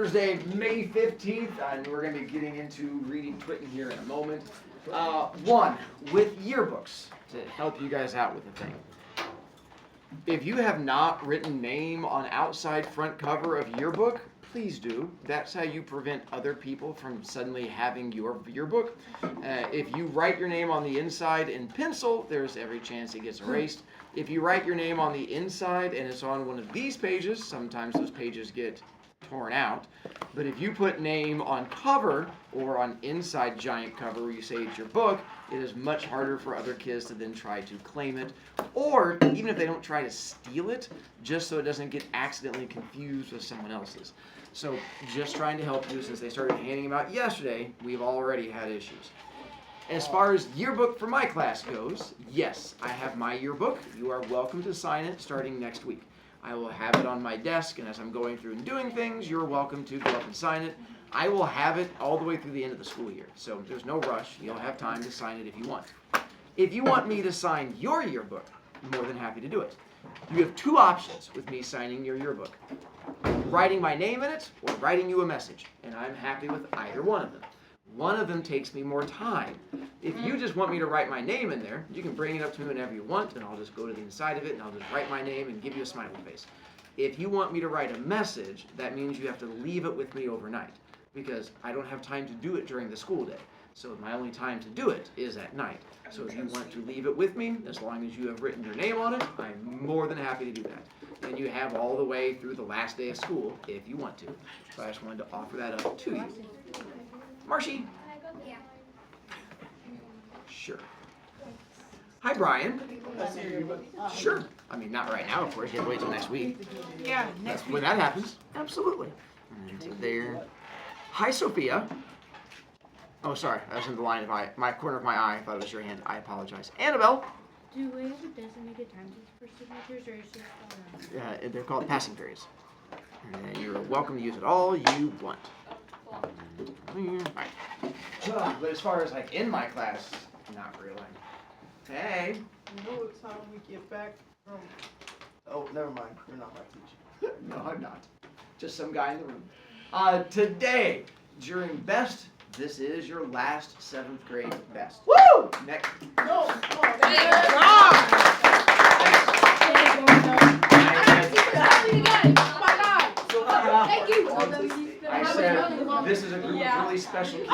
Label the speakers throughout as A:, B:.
A: Thursday, May 15th, and we're going to be getting into reading Twttin here in a moment. One, with yearbooks, to help you guys out with the thing. If you have not written name on outside front cover of yearbook, please do. That's how you prevent other people from suddenly having your yearbook. If you write your name on the inside in pencil, there's every chance it gets erased. If you write your name on the inside and it's on one of these pages, sometimes those pages get torn out. But if you put name on cover or on inside giant cover where you say it's your book, it is much harder for other kids to then try to claim it. Or even if they don't try to steal it, just so it doesn't get accidentally confused with someone else's. So just trying to help you, since they started handing them out yesterday, we've already had issues. As far as yearbook for my class goes, yes, I have my yearbook. You are welcome to sign it starting next week. I will have it on my desk, and as I'm going through and doing things, you're welcome to go up and sign it. I will have it all the way through the end of the school year, so there's no rush. You'll have time to sign it if you want. If you want me to sign your yearbook, I'm more than happy to do it. You have two options with me signing your yearbook. Writing my name in it or writing you a message, and I'm happy with either one of them. One of them takes me more time. If you just want me to write my name in there, you can bring it up to me whenever you want, and I'll just go to the inside of it and I'll just write my name and give you a smiley face. If you want me to write a message, that means you have to leave it with me overnight, because I don't have time to do it during the school day. So my only time to do it is at night. So if you want to leave it with me, as long as you have written your name on it, I'm more than happy to do that. And you have all the way through the last day of school if you want to. So I just wanted to offer that up to you. Marshy?
B: Yeah.
A: Sure. Hi, Brian. Sure. I mean, not right now, of course. You have to wait till next week.
C: Yeah, next week.
A: When that happens, absolutely. And there. Hi, Sophia. Oh, sorry. I was in the line of my corner of my eye. I thought it was your hand. I apologize. Annabelle.
B: Do we have a designated time for signatures, or is it just
A: They're called passing periods. And you're welcome to use it all you want. Alright. But as far as like in my class, not really. Hey.
C: You know what time we get back from?
D: Oh, never mind. You're not my teacher.
A: No, I'm not. Just some guy in the room. Today, during best, this is your last 7th grade best.
C: Woo!
A: Next.
C: No,
B: Thank you.
A: I said this is a group of really special kids,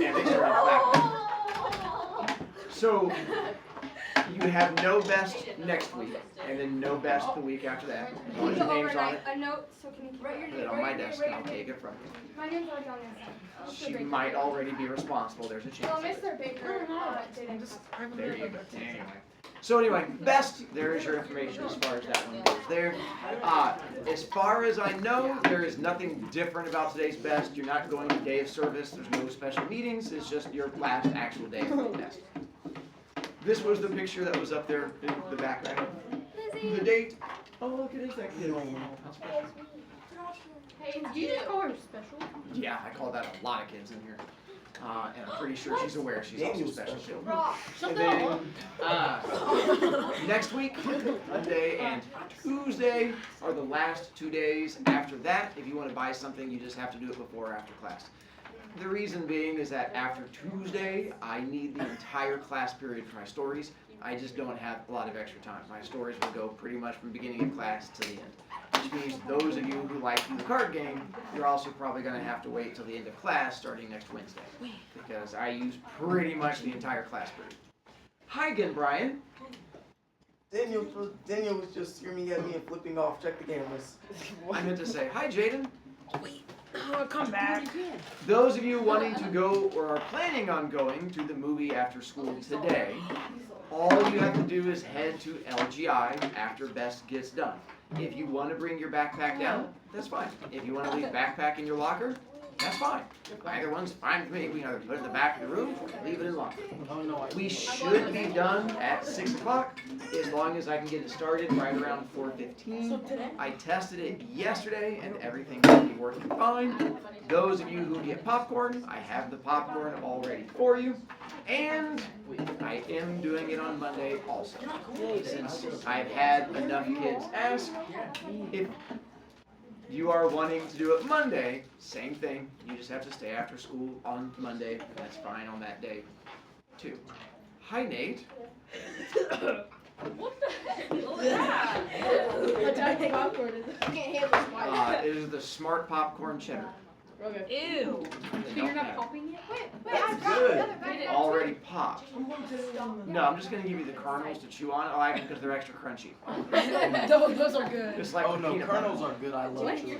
A: and they started laughing. So you have no best next week, and then no best the week after that. As long as your name's on it,
E: A note, so can you write your
A: put
E: name
A: it on my desk, and I'll take it from you.
E: My name's already on there.
A: She might already be responsible. There's a chance.
E: Well,
A: of
E: miss
A: it.
E: their paper.
A: There you go. Anyway. So anyway, best, there is your information as far as that one goes there. As far as I know, there is nothing different about today's best. You're not going to day of service. There's no special meetings. It's just your last actual day of the best. This was the picture that was up there in the background. The date. Oh, look, it is that kid. How special.
B: Hey, do you just call her special?
A: Yeah, I call that a lot of kids in here. And I'm pretty sure she's aware she's also special too. And then, next week, Monday and Tuesday are the last 2 days. After that, if you want to buy something, you just have to do it before or after class. The reason being is that after Tuesday, I need the entire class period for my stories. I just don't have a lot of extra time. My stories will go pretty much from beginning of class to the end. Which means those of you who like the card game, you're also probably going to have to wait till the end of class starting next Wednesday. Because I use pretty much the entire class period. Hi again, Brian.
D: Daniel was just screaming at me and flipping off. Check the cameras.
A: I meant to say, hi Jaden.
C: come back.
A: Those of you wanting to go or are planning on going to the movie after school today, all you have to do is head to LGI after best gets done. If you want to bring your backpack down, that's fine. If you want to leave backpack in your locker, that's fine. Either one's fine with me. We can either put it in the back of the room or leave it in the locker. We should be done at 6 o'clock as long as I can get it started right around 4:15. I tested it yesterday and everything should be working fine. Those of you who get popcorn, I have the popcorn all ready for you. And I am doing it on Monday also. Since I've had enough kids ask if you are wanting to do it Monday, same thing. You just have to stay after school on Monday. That's fine on that day, too. Hi, Nate.
E: What the hell is that?
B: What type of popcorn is it?
E: I can't handle spice.
A: It is the Smart Popcorn Cheddar.
C: Okay. Ew.
B: So you're not popping it?
E: Wait,
D: That's
E: I got
D: good.
E: the other bag.
A: Already popped. No, I'm just going to give you the kernels to chew on. I like them because they're extra crunchy.
C: Those are good.
A: Just like
D: Oh
A: the
D: no,
A: peanut butter.
D: kernels are good. I love chili.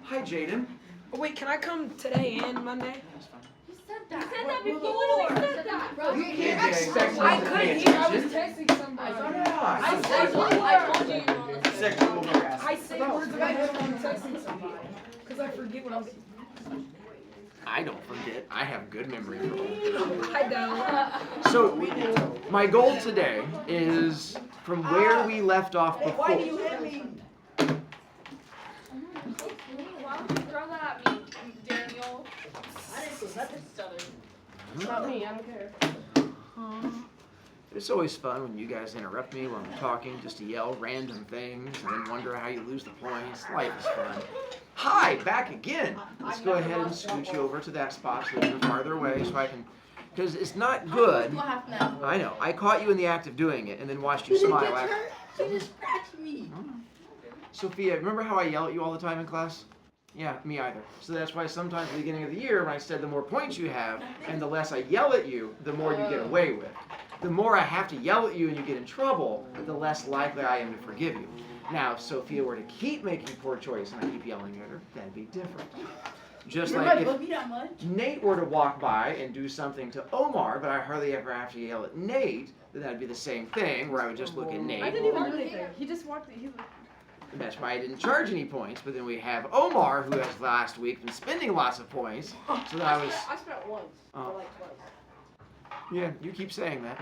A: Hi, Jaden.
C: Oh, wait, can I come today and Monday?
A: That's fine.
E: You said that.
B: You said that
E: You
B: before.
E: literally said that.
B: Bro,
A: You can't expect
C: I
A: someone to
C: couldn't
A: pay
C: hear. I was
A: attention.
C: texting somebody.
A: I
C: said
E: I told you you were on the
D: Sexual harassment.
C: I say words in my head when I'm texting somebody. Because I forget what I was.
A: I don't forget. I have good memory.
C: I don't.
A: So, my goal today is from where we left off
D: Hey, why do
A: before.
D: you hit me?
E: Why would you throw that at me, Daniel?
B: Not me, I don't care.
A: It's always fun when you guys interrupt me when I'm talking just to yell random things and then wonder how you lose the points. Life is fun. Hi, back again. Let's go ahead and scoot you over to that spot so that you're farther away so I can, because it's not good. I know. I caught you in the act of doing it and then watched you smile after.
D: She just scratched me.
A: Sophia, remember how I yell at you all the time in class? Yeah, me either. So that's why sometimes at the beginning of the year when I said the more points you have and the less I yell at you, the more you get away with. The more I have to yell at you and you get in trouble, the less likely I am to forgive you. Now, if Sophia were to keep making poor choice and I keep yelling at her, that'd be different. Just like if Nate were to walk by and do something to Omar, but I hardly ever have to yell at Nate, then that'd be the same thing where I would just look at Nate.
C: I didn't even do anything. He just walked.
A: And that's why I didn't charge any points, but then we have Omar, who has last week been spending lots of points, so that I was...
C: I spent once.
A: Oh.
C: Or like twice.
A: Yeah, you keep saying that.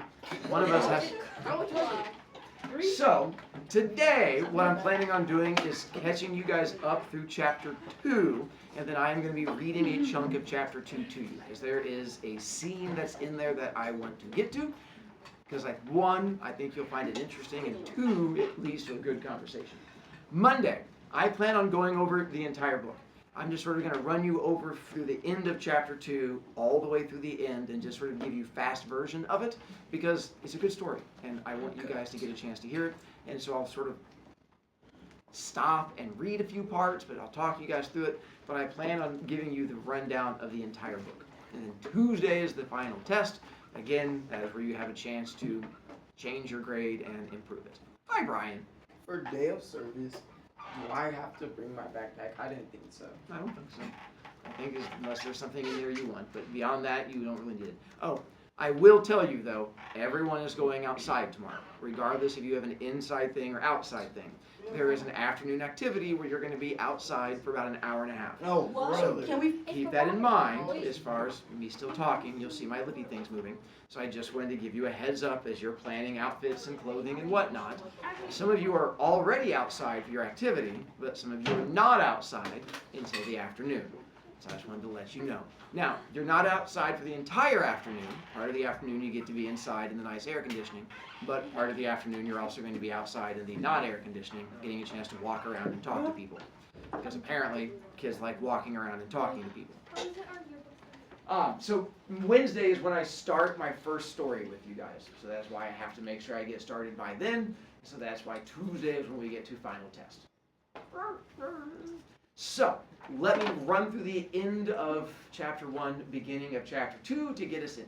A: One of us has...
E: How much was it?
A: So, today, what I'm planning on doing is catching you guys up through Chapter 2, and then I am going to be reading a chunk of Chapter 2 to you, because there is a scene that's in there that I want to get to, because like, 1, I think you'll find it interesting, and 2, it leads to a good conversation. Monday, I plan on going over the entire book. I'm just sort of going to run you over through the end of Chapter 2, all the way through the end, and just sort of give you fast version of it, because it's a good story, and I want you guys to get a chance to hear it, and so I'll sort of stop and read a few parts, but I'll talk you guys through it, but I plan on giving you the rundown of the entire book. And then Tuesday is the final test. Again, that is where you have a chance to change your grade and improve it. Hi, Brian.
D: For day of service, do I have to bring my backpack? I didn't think so.
A: I don't think so. I think unless there's something in there you want, but beyond that, you don't really need it. Oh, I will tell you though, everyone is going outside tomorrow, regardless if you have an inside thing or outside thing. There is an afternoon activity where you're going to be outside for about an hour and a half.
D: No,
A: So
D: brother.
A: keep that in mind as far as me still talking. You'll see my lippy things moving. So I just wanted to give you a heads up as you're planning outfits and clothing and whatnot. Some of you are already outside for your activity, but some of you are not outside until the afternoon. So I just wanted to let you know. Now, you're not outside for the entire afternoon. Part of the afternoon you get to be inside in the nice air conditioning, but part of the afternoon you're also going to be outside in the not air conditioning, getting a chance to walk around and talk to people. Because apparently kids like walking around and talking to people. So Wednesday is when I start my first story with you guys. So that's why I have to make sure I get started by then. So that's why Tuesday is when we get to final test. So let me run through the end of Chapter 1, beginning of Chapter 2 to get us in.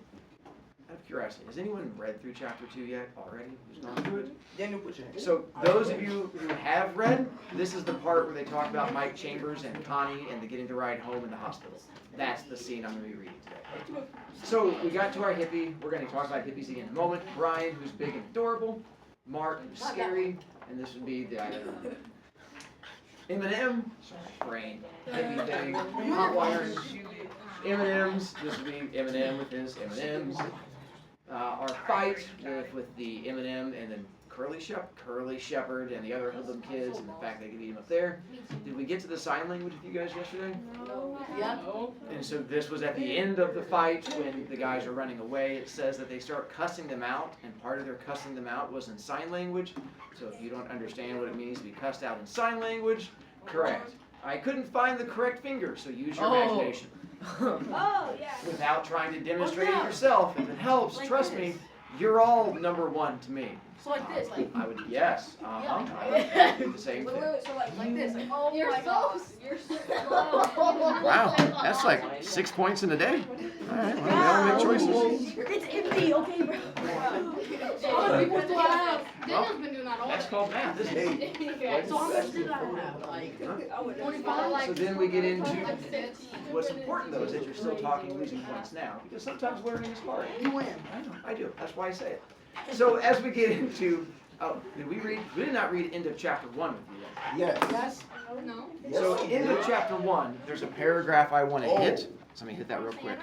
A: Out of curiosity, has anyone read through Chapter 2 yet already? Who's gone through it?
D: Daniel, put your hand.
A: So those of you who have read, this is the part where they talk about Mike Chambers and Connie and the getting to ride home in the hospital. That's the scene I'm going to be reading today. So we got to our hippie. We're going to talk about hippies again in a moment. Brian, who's big and adorable. Mark, who's scary. And this would be the Eminem, brain, heavy thing, hot wires, M&Ms. This would be Eminem with his M&Ms. Our fight with the M&M and then Curly Shepherd and the other hoodlum kids and the fact they could beat him up there. Did we get to the sign language with you guys yesterday?
E: No.
A: And so this was at the end of the fight when the guys are running away. It says that they start cussing them out, and part of their cussing them out was in sign language. So if you don't understand what it means to be cussed out in sign language, correct. I couldn't find the correct finger, so use your imagination.
E: Oh, yeah.
A: Without trying to demonstrate it yourself. If it helps,
C: Like
A: trust
C: this.
A: me, you're all number one to me.
C: So like this, like.
A: I would, yes, I would do the same thing.
C: So like this, like. Oh
E: You're
C: my
E: so
C: God.
E: You're so
F: Wow, that's like 6 points in a day. All right, well, we all make choices.
C: It's empty, okay, bro. How many people do I have?
E: Daniel's been doing that all
A: That's
E: day.
A: called math, isn't it?
D: Hey,
C: So how much did I have? Like,
A: So then we get into
E: Like 15.
A: what's important though is that you're still talking losing points now, because sometimes learning is hard.
D: you win.
A: I know, I do. That's why I say it. So as we get into, did we read? We did not read end of chapter 1 with you then.
D: Yes.
C: yes.
E: No.
A: So end of chapter 1, there's a paragraph I want to hit. So let me hit that real quick.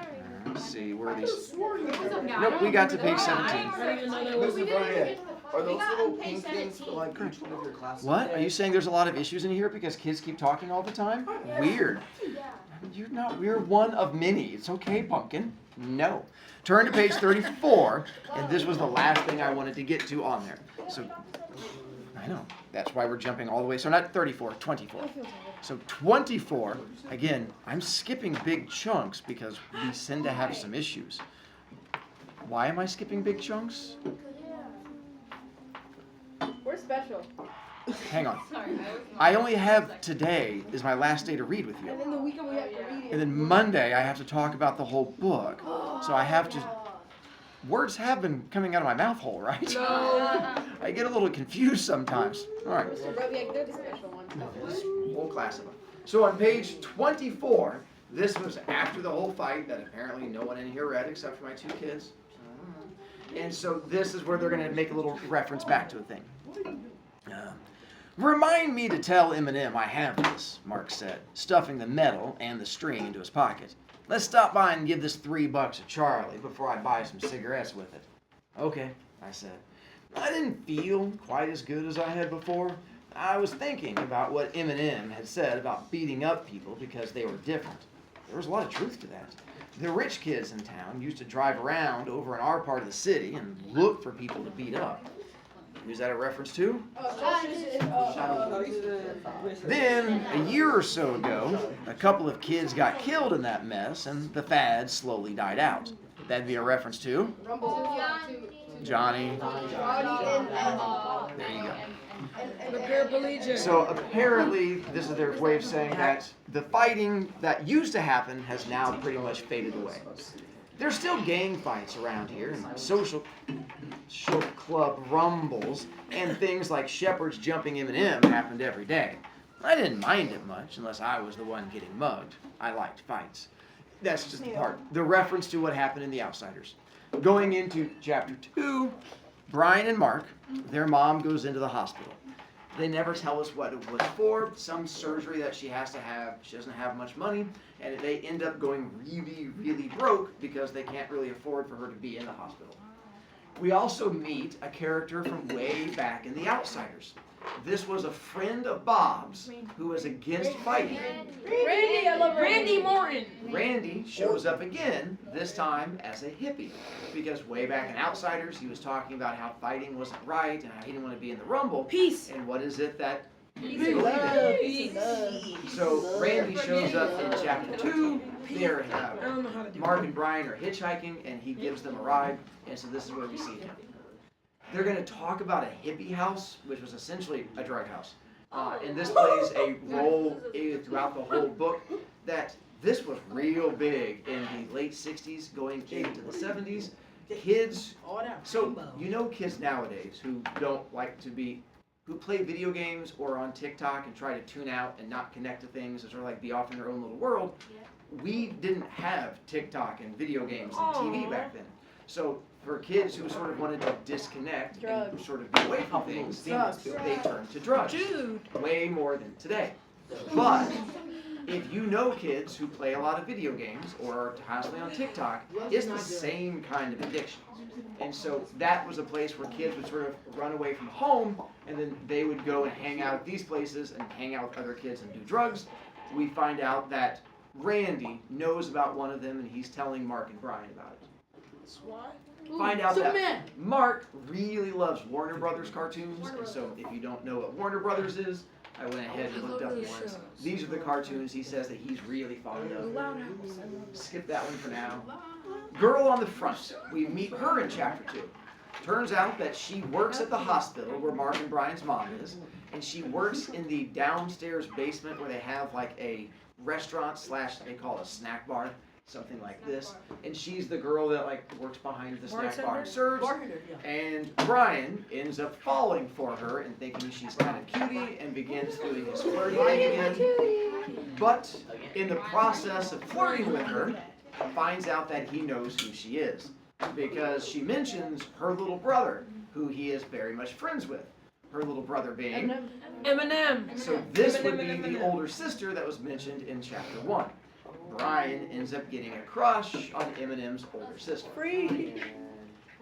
A: Let's see, where are these? Nope, we got to page 17.
D: Mr. Bryant, are those little pink things for like each one of your classes?
F: What? Are you saying there's a lot of issues in here because kids keep talking all the time? Weird. We're one of many. It's okay, Pumpkin. No. Turn to page 34, and this was the last thing I wanted to get to on there. So, I know. That's why we're jumping all the way. So not 34, 24. So 24, again, I'm skipping big chunks because we tend to have some issues. Why am I skipping big chunks?
E: We're special.
F: Hang on.
E: Sorry,
F: I only have today is my last day to read with you.
C: And then the weekend we have to read it.
F: And then Monday I have to talk about the whole book. So I have to, words have been coming out of my mouth hole, right? I get a little confused sometimes. All right.
C: Mr. Brovicast, they're the special ones.
A: This whole class of them. So on page 24, this was after the whole fight that apparently no one in here read except for my 2 kids. And so this is where they're going to make a little reference back to a thing. Remind me to tell Eminem I have this, Mark said, stuffing the medal and the string into his pocket. Let's stop by and give this $3 to Charlie before I buy some cigarettes with it. Okay, I said. I didn't feel quite as good as I had before. I was thinking about what Eminem had said about beating up people because they were different. There was a lot of truth to that. The rich kids in town used to drive around over in our part of the city and look for people to beat up. Who's that a reference to? Then, a year or so ago, a couple of kids got killed in that mess, and the fad slowly died out. That'd be a reference to Johnny. There you go.
C: The paraplegic.
F: So apparently, this is their way of saying that the fighting that used to happen has now pretty much faded away. There's still gang fights around here, and social club rumbles, and things like shepherds jumping Eminem happened every day. I didn't mind it much, unless I was the one getting mugged. I liked fights. That's just the part. The reference to what happened in The Outsiders. Going into chapter 2, Brian and Mark, their mom goes into the hospital. They never tell us what it was for, some surgery that she has to have. She doesn't have much money, and they end up going really, really broke because they can't really afford for her to be in the hospital. We also meet a character from way back in The Outsiders. This was a friend of Bob's who was against fighting.
C: Randy, I love Randy Morton.
A: Randy shows up again, this time as a hippie, because way back in Outsiders, he was talking about how fighting wasn't right and how he didn't want to be in the rumble.
C: Peace.
A: And what is it that he
C: Peace.
A: believed in? So Randy shows up in chapter 2. There,
C: I don't know how to do
A: Mark and Brian are hitchhiking, and he gives them a ride, and so this is where we see him. They're going to talk about a hippie house, which was essentially a drug house. And this plays a role throughout the whole book, that this was real big in the late 60s, going into the 70s. Kids, so you know kids nowadays who don't like to be, who play video games or on TikTok and try to tune out and not connect to things and sort of like be off in their own little world. We didn't have TikTok and video games and TV back then. So for kids who sort of wanted to disconnect and sort of be away from things, they turned to drugs. Way more than today. But if you know kids who play a lot of video games or are constantly on TikTok, it's the same kind of addiction. And so that was a place where kids would sort of run away from home, and then they would go and hang out at these places and hang out with other kids and do drugs. We find out that Randy knows about one of them, and he's telling Mark and Brian about it. Find out that Mark really loves Warner Brothers cartoons, and so if you don't know what Warner Brothers is, I went ahead and looked up ones. These are the cartoons he says that he's really fond of. Skip that one for now. Girl on the front. We meet her in chapter 2. Turns out that she works at the hospital where Mark and Brian's mom is, and she works in the downstairs basement where they have like a restaurant slash, they call it a snack bar, something like this. And she's the girl that like works behind the snack bar and serves. And Brian ends up falling for her and thinking she's kind of cutie and begins doing his flirty thing again. But in the process of flirting with her, finds out that he knows who she is, because she mentions her little brother, who he is very much friends with. Her little brother being
C: Eminem.
A: So this would be the older sister that was mentioned in chapter 1. Brian ends up getting a crush on Eminem's older sister.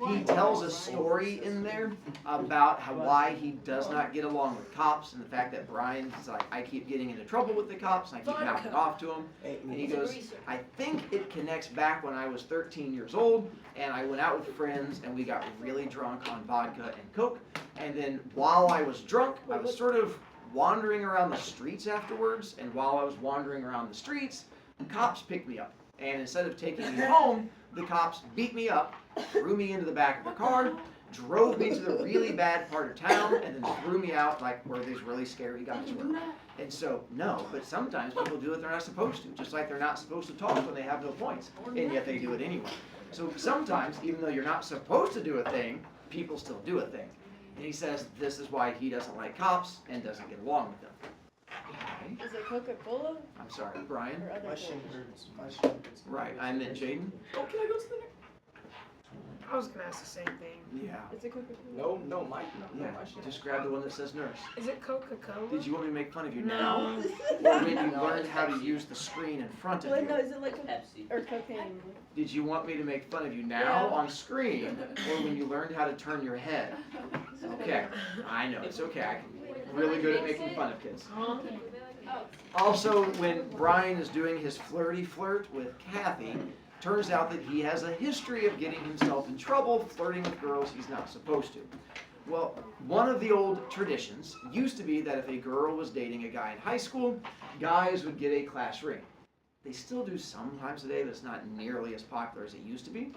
A: He tells a story in there about why he does not get along with cops, and the fact that Brian's like, I keep getting into trouble with the cops, and I keep knocking off to them. And he goes, I think it connects back when I was 13 years old, and I went out with friends, and we got really drunk on vodka and Coke. And then while I was drunk, I was sort of wandering around the streets afterwards, and while I was wandering around the streets, the cops picked me up. And instead of taking me home, the cops beat me up, threw me into the back of the car, drove me to the really bad part of town, and then threw me out like where these really scary guys were. And so, no, but sometimes people do what they're not supposed to, just like they're not supposed to talk when they have no points, and yet they do it anyway. So sometimes, even though you're not supposed to do a thing, people still do a thing. And he says this is why he doesn't like cops and doesn't get along with them. Okay.
G: Is it Coca-Cola?
A: I'm sorry, Brian.
G: Or other
D: My shin
G: Cola?
D: hurts. My shin hurts.
A: Right, I meant Jaden.
D: Oh, can I go to the next?
C: I was gonna ask the same thing.
A: Yeah.
G: Is it Coca-Cola?
D: No, my
A: Yeah,
D: shin.
A: just grab the one that says nurse.
C: Is it Coca-Cola?
A: Did you want me to make fun of you
C: No.
A: now? Or when you learned how to use the screen in front of
G: Wait, no,
A: you?
G: is it like
H: Pepsi.
G: or cocaine?
A: Did you want me to make fun of you now
G: Yeah.
A: on screen, or when you learned how to turn your head? Okay, I know, it's okay. I'm really good at making fun of kids. Also, when Brian is doing his flirty flirt with Kathy, turns out that he has a history of getting himself in trouble flirting with girls he's not supposed to. Well, one of the old traditions used to be that if a girl was dating a guy in high school, guys would get a class ring. They still do sometimes today, but it's not nearly as popular as it used to be.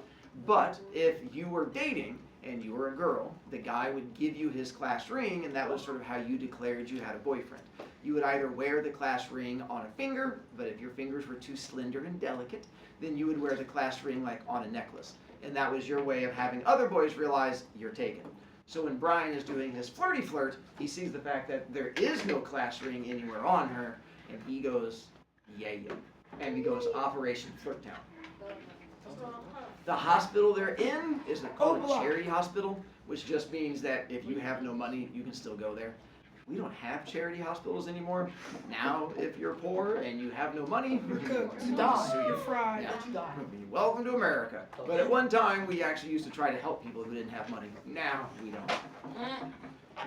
A: But if you were dating and you were a girl, the guy would give you his class ring, and that was sort of how you declared you had a boyfriend. You would either wear the class ring on a finger, but if your fingers were too slender and delicate, then you would wear the class ring like on a necklace. And that was your way of having other boys realize you're taken. So when Brian is doing his flirty flirt, he sees the fact that there is no class ring anywhere on her, and he goes, yeah. And he goes, Operation Flirt Town. The hospital they're in is called a charity hospital, which just means that if you have no money, you can still go there. We don't have charity hospitals anymore. Now, if you're poor and you have no money,
C: You're cooked.
A: you
C: Die. You're fried.
A: Yeah. Welcome to America. But at one time, we actually used to try to help people who didn't have money. Now, we don't.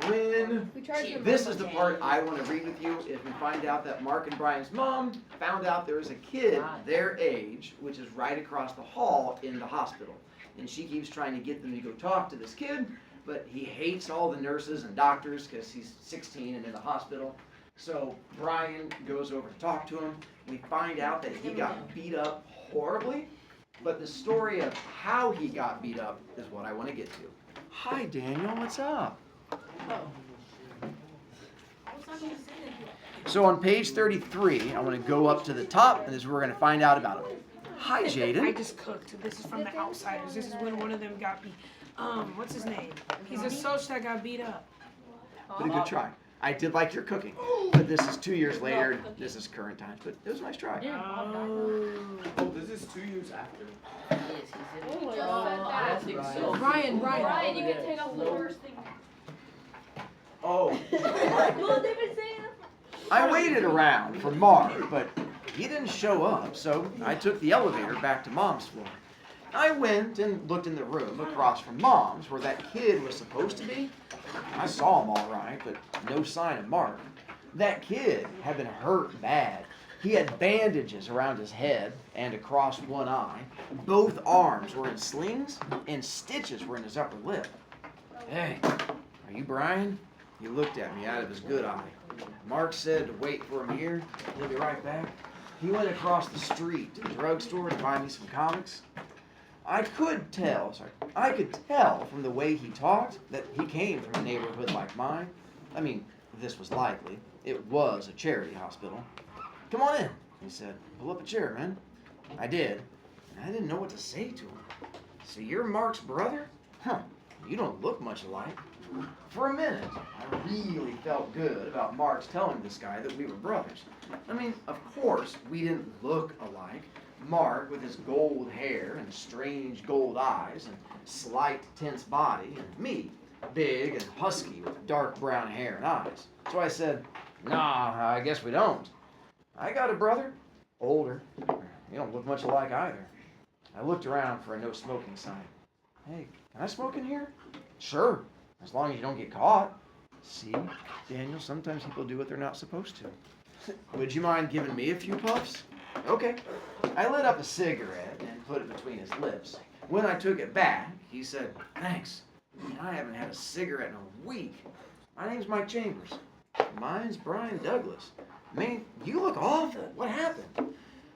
A: When
G: We charge them
A: this is the part I want to read with you. If we find out that Mark and Brian's mom found out there was a kid their age, which is right across the hall in the hospital. And she keeps trying to get them to go talk to this kid, but he hates all the nurses and doctors because he's 16 and in the hospital. So Brian goes over to talk to him. We find out that he got beat up horribly, but the story of how he got beat up is what I want to get to. Hi, Daniel. What's up? So on page 33, I want to go up to the top, and this is where we're going to find out about him. Hi,
C: I
A: Jaden.
C: just cooked. This is from the Outsiders. This is when one of them got beat. What's his name? He's a soch that got beat up.
A: But a good try. I did like your cooking, but this is 2 years later. This is current times, but it was a nice try.
D: Oh, this is 2 years after.
G: Oh my
E: Just
G: god.
E: said
H: I
E: that.
H: don't think so.
C: Brian.
E: Brian, you can take off the worst thing.
D: Oh.
G: Well, they've been saying
A: I waited around for Mark, but he didn't show up, so I took the elevator back to Mom's floor. I went and looked in the room across from Mom's where that kid was supposed to be. I saw him all right, but no sign of Mark. That kid had been hurt bad. He had bandages around his head and across one eye. Both arms were in slings, and stitches were in his upper lip. Hey, are you Brian? He looked at me out of his good eye.
F: Mark said to wait for him here. He'll be right back. He went across the street to the drugstore to buy me some comics. I could tell from the way he talked that he came from a neighborhood like mine. I mean, this was likely. It was a charity hospital. Come on in, he said. Pull up a chair, man. I did, and I didn't know what to say to him. So you're Mark's brother? Huh, you don't look much alike. For a minute, I really felt good about Mark's telling this guy that we were brothers. I mean, of course, we didn't look alike. Mark with his gold hair and strange gold eyes and slight, tense body, and me, big and husky with dark brown hair and eyes. So I said, nah, I guess we don't. I got a brother, older. You don't look much alike either. I looked around for a no smoking sign. Hey, can I smoke in here? Sure, as long as you don't get caught. See, Daniel, sometimes people do what they're not supposed to. Would you mind giving me a few puffs? Okay. I lit up a cigarette and put it between his lips. When I took it back, he said, thanks. I haven't had a cigarette in a week. My name's Mike Chambers. Mine's Brian Douglas. Man, you look awful. What happened?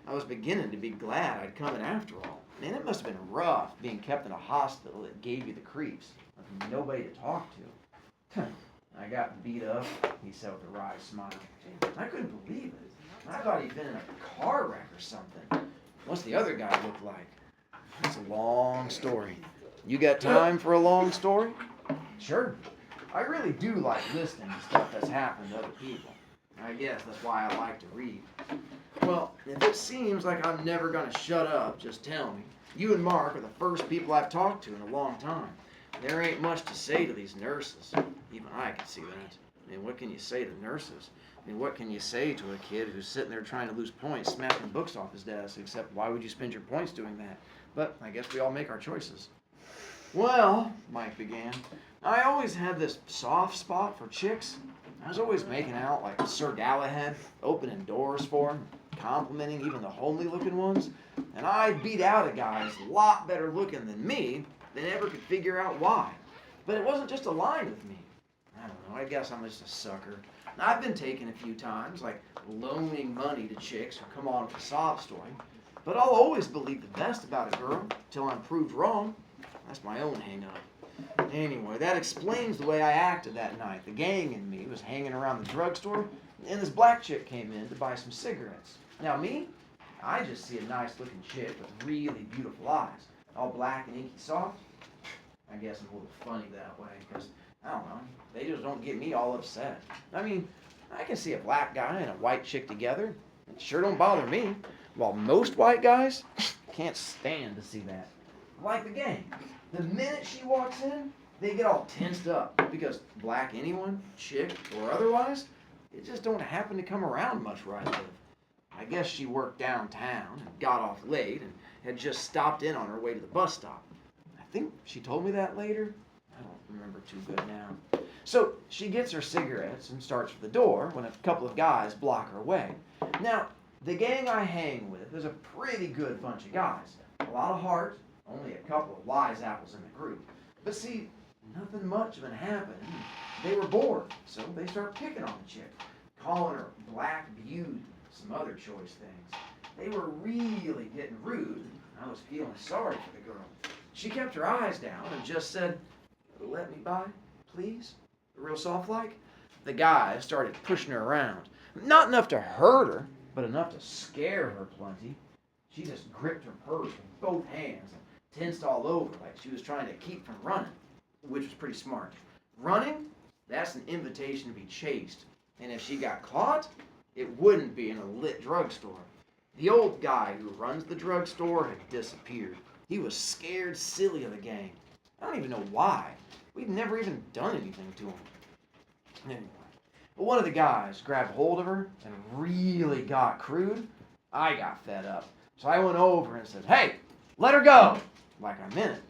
F: I was beginning to be glad I'd come in after all. Man, it must have been rough being kept in a hospital that gave you the creeps, with nobody to talk to. I got beat up, he said with a wry smile. I couldn't believe it. I thought he'd been in a car wreck or something. What's the other guy look like? It's a long story. You got time for a long story? Sure. I really do like listening to stuff that's happened to other people. I guess that's why I like to read. Well, if it seems like I'm never going to shut up, just tell me. You and Mark are the first people I've talked to in a long time. There ain't much to say to these nurses. Even I can see that. I mean, what can you say to nurses? I mean, what can you say to a kid who's sitting there trying to lose points, smacking books off his desk, except why would you spend your points doing that? But I guess we all make our choices. Well, Mike began, I always had this soft spot for chicks. I was always making out like Sir Galahad, opening doors for him, complimenting even the homely-looking ones. And I beat out a guy a lot better looking than me than ever could figure out why. But it wasn't just a line with me. I don't know, I guess I'm just a sucker. I've been taken a few times, like loaning money to chicks who come on with a sob story. But I'll always believe the best about a girl till I'm proved wrong. That's my own hang-up. Anyway, that explains the way I acted that night. The gang and me was hanging around the drugstore, and this black chick came in to buy some cigarettes. Now me, I just see a nice-looking chick with really beautiful eyes, all black and inky soft. I guess I'm a little funny that way, because, I don't know, they just don't get me all upset. I mean, I can see a black guy and a white chick together. It sure don't bother me, while most white guys can't stand to see that. Like the gang. The minute she walks in, they get all tensed up, because black anyone, chick or otherwise, it just don't happen to come around much where I live. I guess she worked downtown and got off late and had just stopped in on her way to the bus stop. I think she told me that later. I don't remember too good now. So she gets her cigarettes and starts for the door when a couple of guys block her way. Now, the gang I hang with is a pretty good bunch of guys. A lot of heart, only a couple of wise apples in the group. But see, nothing much of it happened. They were bored, so they start picking on the chick, calling her Black Beauty, some other choice things. They were really getting rude. I was feeling sorry for the girl. She kept her eyes down and just said, "Let me by, please," real soft like. The guys started pushing her around. Not enough to hurt her, but enough to scare her plenty. She just gripped her purse with both hands and tensed all over like she was trying to keep from running, which was pretty smart. Running, that's an invitation to be chased. And if she got caught, it wouldn't be in a lit drugstore. The old guy who runs the drugstore had disappeared. He was scared silly of the gang. I don't even know why. We'd never even done anything to him. Anyway, but one of the guys grabbed hold of her and really got crude. I got fed up. So I went over and said, "Hey, let her go!" Like I meant it.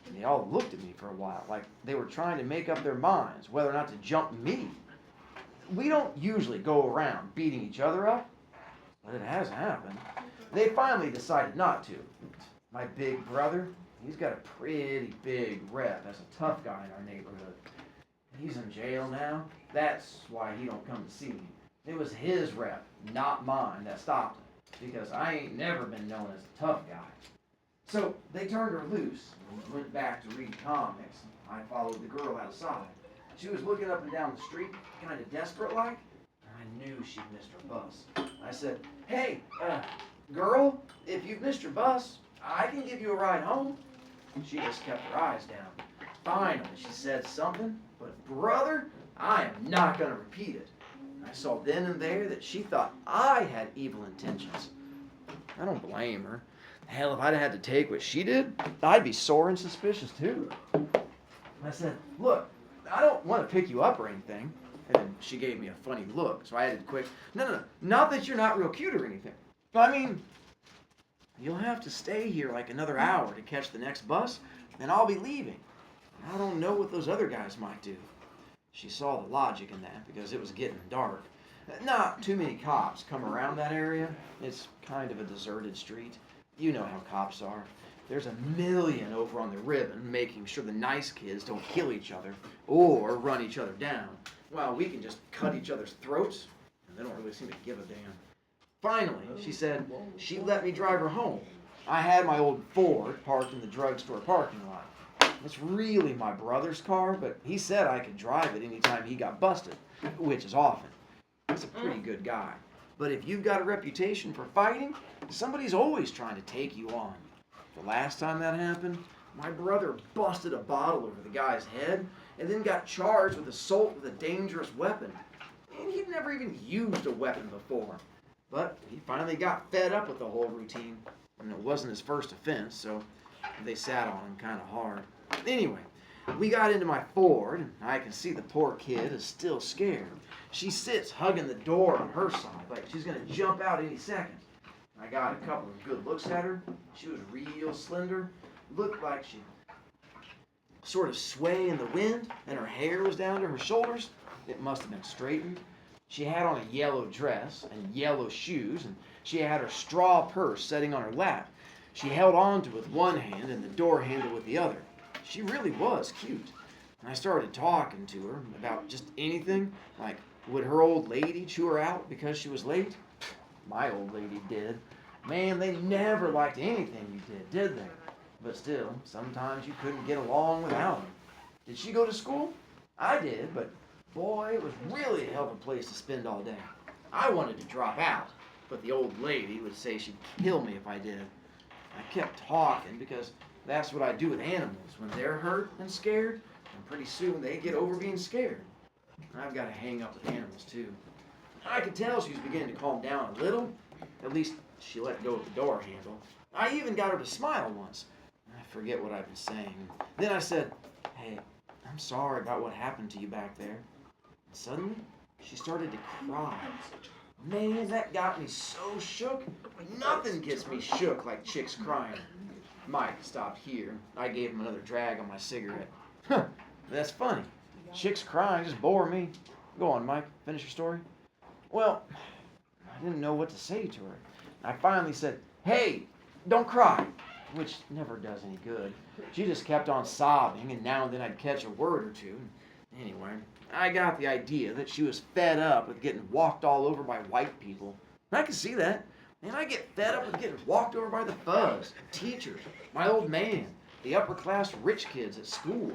F: And they all looked at me for a while, like they were trying to make up their minds whether or not to jump me. We don't usually go around beating each other up, but it has happened. They finally decided not to. My big brother, he's got a pretty big rep as a tough guy in our neighborhood. He's in jail now. That's why he don't come to see me. It was his rep, not mine, that stopped him, because I ain't never been known as a tough guy. So they turned her loose and went back to read comics. I followed the girl outside. She was looking up and down the street, kind of desperate-like. I knew she'd missed her bus. I said, "Hey, girl, if you've missed your bus, I can give you a ride home." She just kept her eyes down. Finally, she said something, but brother, I am not going to repeat it. I saw then and there that she thought I had evil intentions. I don't blame her. Hell, if I'd had to take what she did, I'd be sore and suspicious too. I said, "Look, I don't want to pick you up or anything." And then she gave me a funny look, so I added quick, No, not that you're not real cute or anything. But I mean, you'll have to stay here like another hour to catch the next bus, then I'll be leaving. I don't know what those other guys might do." She saw the logic in that because it was getting dark. Not too many cops come around that area. It's kind of a deserted street. You know how cops are. There's a million over on the ribbon making sure the nice kids don't kill each other or run each other down, while we can just cut each other's throats, and they don't really seem to give a damn. Finally, she said she'd let me drive her home. I had my old Ford parked in the drugstore parking lot. It's really my brother's car, but he said I could drive it anytime he got busted, which is often. He's a pretty good guy. But if you've got a reputation for fighting, somebody's always trying to take you on. The last time that happened, my brother busted a bottle over the guy's head and then got charged with assault with a dangerous weapon. And he'd never even used a weapon before. But he finally got fed up with the whole routine. And it wasn't his first offense, so they sat on him kind of hard. Anyway, we got into my Ford, and I can see the poor kid is still scared. She sits hugging the door on her side, like she's going to jump out any second. I got a couple of good looks at her. She was real slender, looked like she'd sort of sway in the wind, and her hair was down to her shoulders. It must have been straightened. She had on a yellow dress and yellow shoes, and she had her straw purse sitting on her lap. She held on to it with one hand and the door handle with the other. She really was cute. And I started talking to her about just anything, like would her old lady chew her out because she was late? My old lady did. Man, they never liked anything you did they? But still, sometimes you couldn't get along without them. Did she go to school? I did, but boy, it was really a hell of a place to spend all day. I wanted to drop out, but the old lady would say she'd kill me if I did. I kept talking because that's what I do with animals. When they're hurt and scared, and pretty soon they get over being scared. I've got to hang up with animals too. I could tell she was beginning to calm down a little. At least she let go of the door handle. I even got her to smile once. I forget what I've been saying. Then I said, "Hey, I'm sorry about what happened to you back there." And suddenly, she started to cry. Man, that got me so shook. Nothing gets me shook like chicks crying. Mike stopped here. I gave him another drag on my cigarette. Huh, that's funny. Chicks crying just bore me. Go on, Mike. Finish your story. Well, I didn't know what to say to her. I finally said, "Hey, don't cry," which never does any good. She just kept on sobbing, and now and then I'd catch a word or two. Anyway, I got the idea that she was fed up with getting walked all over by white people. And I can see that. And I get fed up with getting walked over by the thugs, teachers, my old man, the upper-class rich kids at school.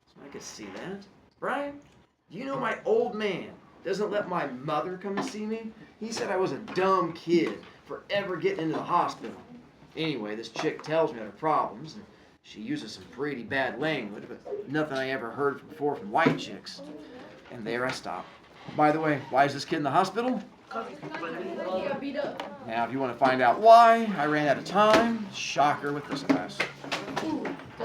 F: So I could see that. Brian, do you know my old man doesn't let my mother come and see me? He said I was a dumb kid for ever getting into the hospital. Anyway, this chick tells me her problems, and she uses some pretty bad language, but nothing I ever heard before from white chicks. And there I stop. By the way, why is this kid in the hospital?
G: Beat up.
F: Now, if you want to find out why I ran out of time, shocker with this class.